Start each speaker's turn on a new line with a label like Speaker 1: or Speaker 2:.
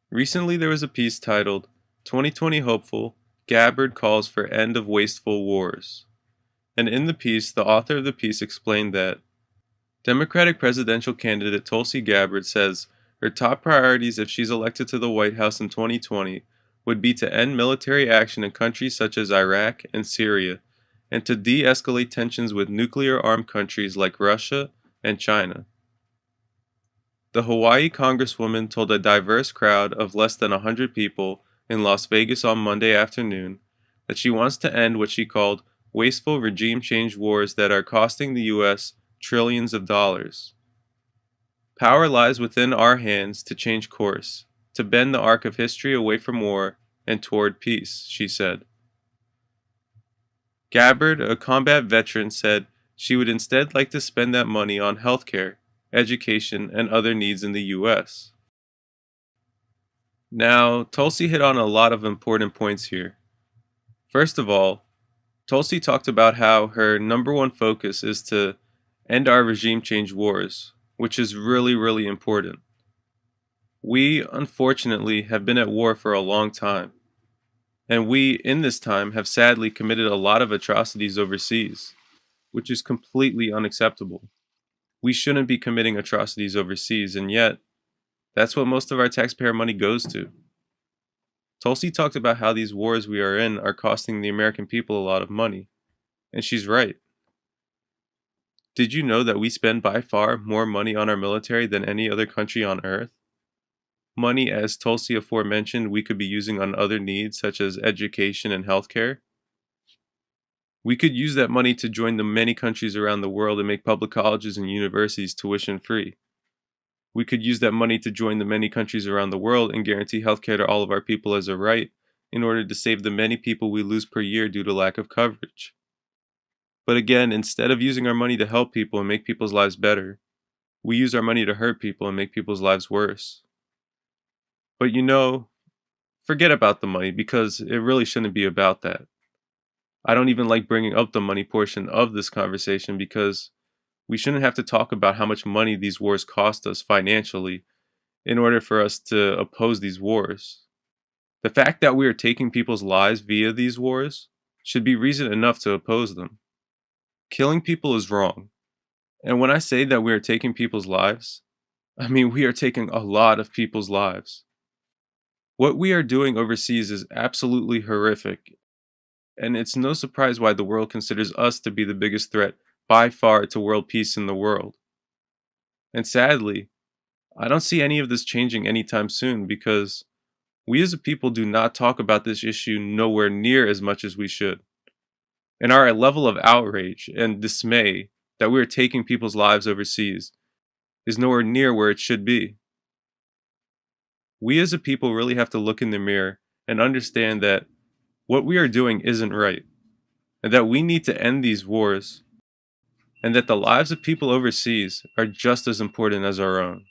Speaker 1: Recently, there was a piece titled 2020 Hopeful Gabbard Calls for End of Wasteful Wars. And in the piece, the author of the piece explained that Democratic presidential candidate Tulsi Gabbard says her top priorities if she's elected to the White House in 2020 would be to end military action in countries such as Iraq and Syria and to de escalate tensions with nuclear armed countries like Russia and China. The Hawaii Congresswoman told a diverse crowd of less than 100 people in Las Vegas on Monday afternoon that she wants to end what she called wasteful regime change wars that are costing the U.S. trillions of dollars. Power lies within our hands to change course, to bend the arc of history away from war and toward peace, she said. Gabbard, a combat veteran, said she would instead like to spend that money on healthcare, education, and other needs in the U.S. Now, Tulsi hit on a lot of important points here. First of all, Tulsi talked about how her number one focus is to end our regime change wars, which is really important. We, unfortunately, have been at war for a long time, and we, in this time, have sadly committed a lot of atrocities overseas, which is completely unacceptable. We shouldn't be committing atrocities overseas, and yet, that's what most of our taxpayer money goes to. Tulsi talked about how these wars we are in are costing the American people a lot of money, and she's right. Did you know that we spend by far more money on our military than any other country on earth? Money, as Tulsi aforementioned, we could be using on other needs such as education and healthcare. We could use that money to join the many countries around the world and make public colleges and universities tuition free. We could use that money to join the many countries around the world and guarantee healthcare to all of our people as a right in order to save the many people we lose per year due to lack of coverage. But again, instead of using our money to help people and make people's lives better, we use our money to hurt people and make people's lives worse. But forget about the money because it really shouldn't be about that. I don't even like bringing up the money portion of this conversation because we shouldn't have to talk about how much money these wars cost us financially in order for us to oppose these wars. The fact that we are taking people's lives via these wars should be reason enough to oppose them. Killing people is wrong. And when I say that we are taking people's lives, I mean we are taking a lot of people's lives. What we are doing overseas is absolutely horrific, and it's no surprise why the world considers us to be the biggest threat by far to world peace in the world. And sadly, I don't see any of this changing anytime soon because we as a people do not talk about this issue nowhere near as much as we should. And our level of outrage and dismay that we are taking people's lives overseas is nowhere near where it should be. We as a people really have to look in the mirror and understand that what we are doing isn't right, and that we need to end these wars, and that the lives of people overseas are just as important as our own.